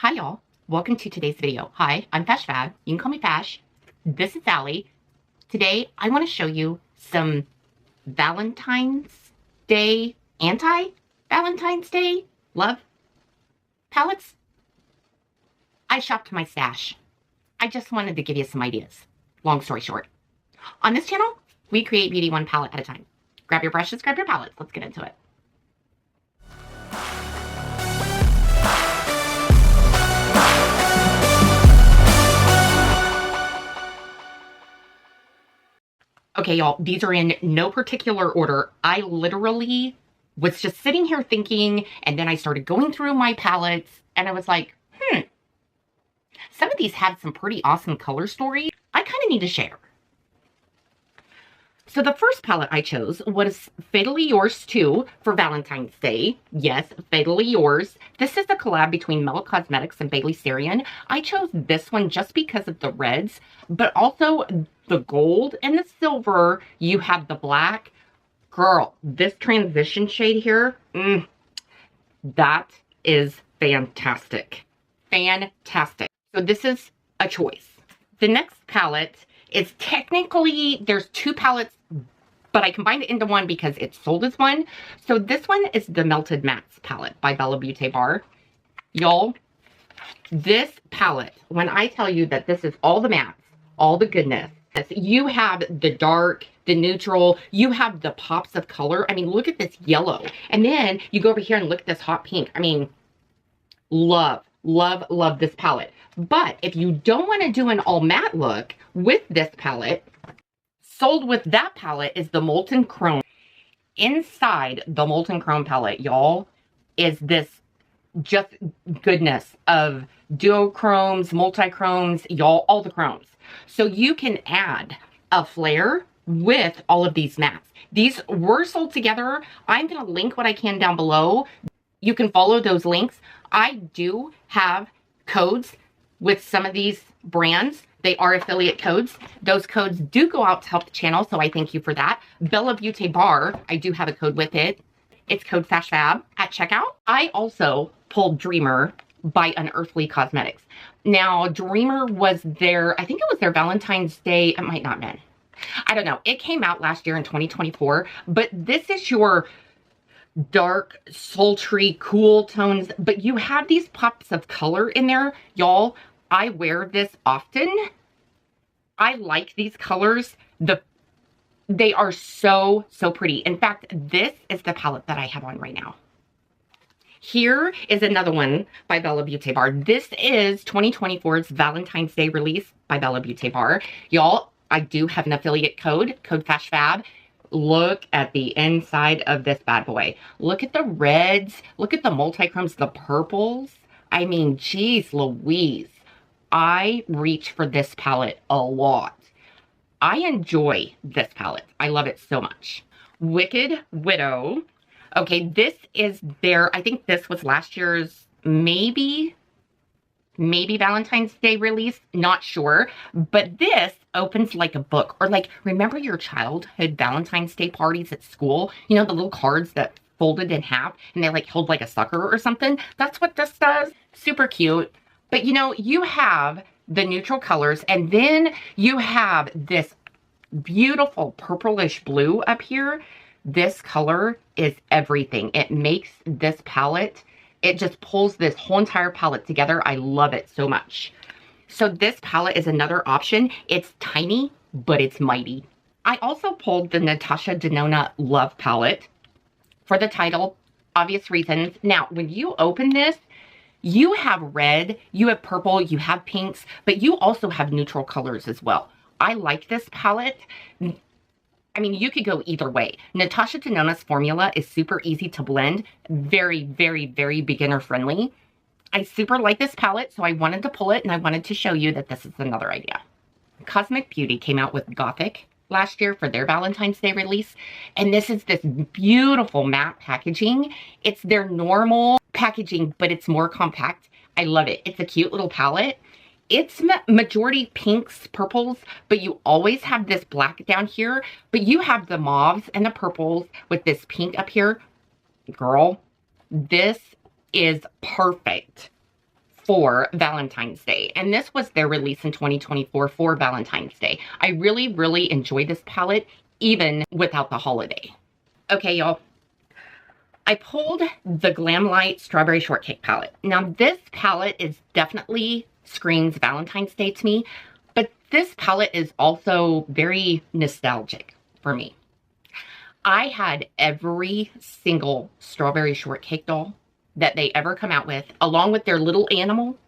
Hi y'all, welcome to today's video. Hi, I'm Fash Fab. You can call me Fash. This is Sally. Today I want to show you some Valentine's Day, anti-Valentine's Day love palettes. I shopped my stash. I just wanted to give you some ideas. Long story short. On this channel, we create beauty one palette at a time. Grab your brushes, grab your palettes. Let's get into it. Okay, y'all, these are in no particular order. I literally was just sitting here thinking, and then I started going through my palettes, and I was like, some of these have some pretty awesome color stories. I kind of need to share. So the first palette I chose was Fatally Yours 2 for Valentine's Day. Yes, Fatally Yours. This is a collab between Mellow Cosmetics and Bailey Sarian. I chose this one just because of the reds, but also the gold and the silver. You have the black. Girl, this transition shade here, that is fantastic. Fantastic. So this is a choice. The next palette is technically, there's two palettes, but I combined it into one because it's sold as one. So this one is the Melted Mattes palette by Bella Beauty Bar. Y'all, this palette, when I tell you that this is all the mattes, all the goodness, you have the dark, the neutral, you have the pops of color. I mean, look at this yellow. And then you go over here and look at this hot pink. I mean, love, love, love this palette. But if you don't want to do an all matte look with this palette, sold with that palette is the Molten Chrome. Inside the Molten Chrome palette, y'all, is this just goodness of duochromes, multi-chromes, y'all, all the chromes. So you can add a flare with all of these mattes. These were sold together. I'm going to link what I can down below. You can follow those links. I do have codes with some of these brands. They are affiliate codes. Those codes do go out to help the channel, so I thank you for that. Bella Beauty Bar, I do have a code with it. It's code FASHFAB at checkout. I also pulled Dreamer by Unearthly Cosmetics. Now, Dreamer was their, I think it was their Valentine's Day, it might not have been. I don't know. It came out last year in 2024, but this is your dark, sultry, cool tones, but you have these pops of color in there. Y'all, I wear this often. I like these colors. They are so, so pretty. In fact, this is the palette that I have on right now. Here is another one by Bella Beauty Bar. This is 2024's Valentine's Day release by Bella Beauty Bar. Y'all, I do have an affiliate code FASHFAB. Look at the inside of this bad boy. Look at the reds. Look at the multi-chromes, the purples. I mean, geez Louise. I reach for this palette a lot. I enjoy this palette. I love it so much. Wicked Widow. Okay, this is their, I think this was last year's maybe Valentine's Day release, not sure. But this opens like a book. Or like, remember your childhood Valentine's Day parties at school? You know, the little cards that folded in half and they like held like a sucker or something? That's what this does. Super cute. But you know, you have the neutral colors and then you have this beautiful purplish blue up here. This color is everything. It makes this palette, it just pulls this whole entire palette together. I love it so much. So this palette is another option. It's tiny, but it's mighty. I also pulled the Natasha Denona Love Palette for the title, obvious reasons. Now, when you open this, you have red, you have purple, you have pinks, but you also have neutral colors as well. I like this palette. I mean, you could go either way. Natasha Denona's formula is super easy to blend. Very, very, very beginner friendly. I super like this palette, so I wanted to pull it and I wanted to show you that this is another idea. Cosmic Beauty came out with Gothic last year for their Valentine's Day release. And this is this beautiful matte packaging. It's their normal packaging, but it's more compact. I love it. It's a cute little palette. It's majority pinks, purples, but you always have this black down here, but you have the mauves and the purples with this pink up here. Girl, this is perfect for Valentine's Day. And this was their release in 2024 for Valentine's Day. I really, really enjoy this palette, even without the holiday. Okay, y'all. I pulled the Glamlight Strawberry Shortcake palette. Now, this palette is definitely screams Valentine's Day to me, but this palette is also very nostalgic for me. I had every single Strawberry Shortcake doll that they ever come out with, along with their little animal.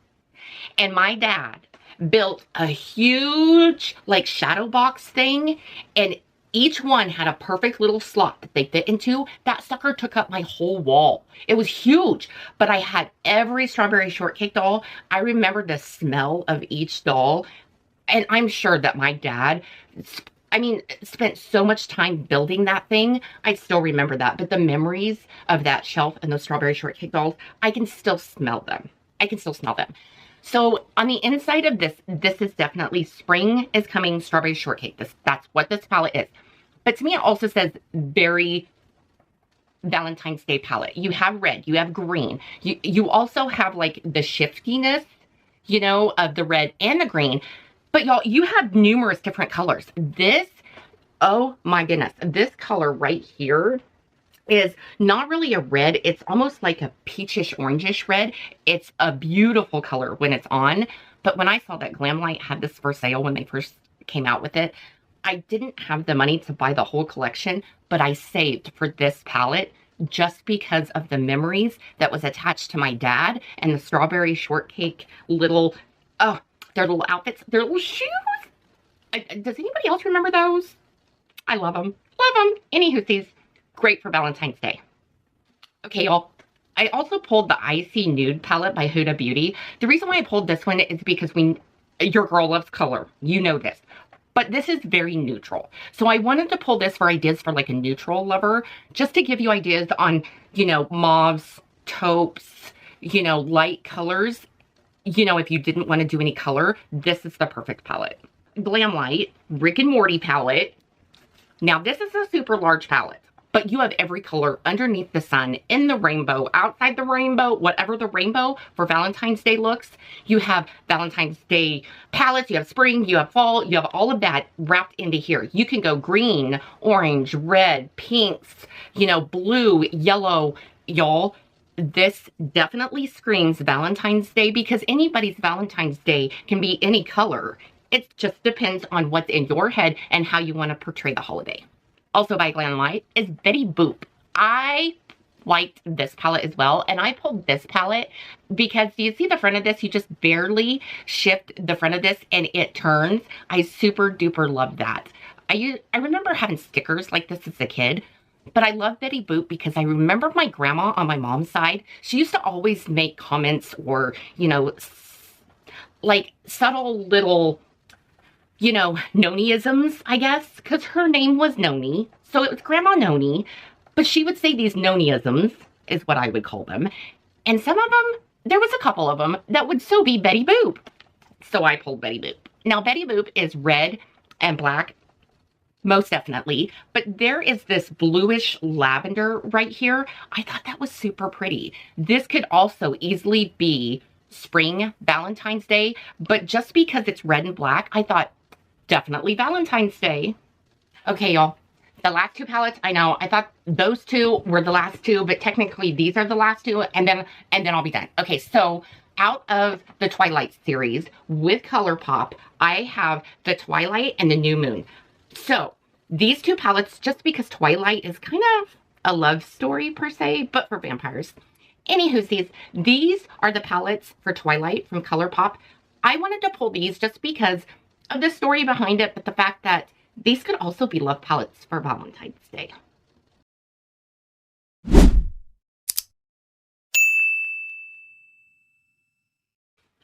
And my dad built a huge, like, shadow box thing, and each one had a perfect little slot that they fit into. That sucker took up my whole wall. It was huge, but I had every Strawberry Shortcake doll. I remember the smell of each doll, and I'm sure that my dad, spent so much time building that thing. I still remember that, but the memories of that shelf and those Strawberry Shortcake dolls, I can still smell them. I can still smell them. So on the inside of this, this is definitely spring is coming Strawberry Shortcake. That's what this palette is. But to me, it also says very Valentine's Day palette. You have red, you have green. You also have like the shiftiness, you know, of the red and the green. But y'all, you have numerous different colors. This, oh my goodness, this color right here is not really a red. It's almost like a peachish orangish red. It's a beautiful color when it's on. But when I saw that Glamlight had this for sale when they first came out with it, I didn't have the money to buy the whole collection, but I saved for this palette just because of the memories that was attached to my dad and the Strawberry Shortcake little, oh, their little outfits, their little shoes. Does anybody else remember those? I love them. Love them. Anywho, great for Valentine's Day. Okay, y'all. I also pulled the Icy Nude Palette by Huda Beauty. The reason why I pulled this one is because your girl loves color. You know this. But this is very neutral. So I wanted to pull this for ideas for like a neutral lover, just to give you ideas on, you know, mauves, taupes, you know, light colors. You know, if you didn't want to do any color, this is the perfect palette. Glamlight Rick and Morty palette. Now, this is a super large palette, but you have every color underneath the sun, in the rainbow, outside the rainbow, whatever the rainbow for Valentine's Day looks. You have Valentine's Day palettes, you have spring, you have fall, you have all of that wrapped into here. You can go green, orange, red, pinks, you know, blue, yellow, y'all. This definitely screams Valentine's Day because anybody's Valentine's Day can be any color. It just depends on what's in your head and how you want to portray the holiday. Also by Glamlight is Betty Boop. I liked this palette as well, and I pulled this palette because do you see the front of this? You just barely shift the front of this and it turns. I super duper love that. I remember having stickers like this as a kid. But I love Betty Boop because I remember my grandma on my mom's side, she used to always make comments or, you know, like subtle little, you know, Noniisms, I guess, because her name was Noni. So it was Grandma Noni, but she would say these Noniisms, is what I would call them. And some of them, there was a couple of them that would so be Betty Boop. So I pulled Betty Boop. Now, Betty Boop is red and black. Most definitely. But there is this bluish lavender right here. I thought that was super pretty. This could also easily be spring Valentine's Day, but just because it's red and black, I thought definitely Valentine's Day. Okay, y'all. The last two palettes, I know, I thought those two were the last two, but technically these are the last two, and then I'll be done. Okay, so out of the Twilight series with ColourPop, I have the Twilight and the New Moon. So, these two palettes, just because Twilight is kind of a love story per se, but for vampires. Anywho, these are the palettes for Twilight from ColourPop. I wanted to pull these just because of the story behind it, but the fact that these could also be love palettes for Valentine's Day.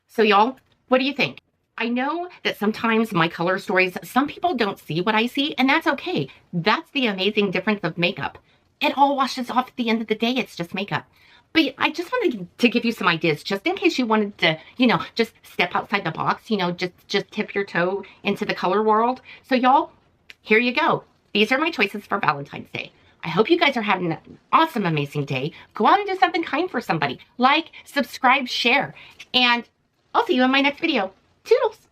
So y'all, what do you think? I know that sometimes my color stories, some people don't see what I see, and that's okay. That's the amazing difference of makeup. It all washes off at the end of the day. It's just makeup. But I just wanted to give you some ideas, just in case you wanted to, you know, just step outside the box, you know, just tip your toe into the color world. So y'all, here you go. These are my choices for Valentine's Day. I hope you guys are having an awesome, amazing day. Go out and do something kind for somebody. Like, subscribe, share. And I'll see you in my next video. Toodles!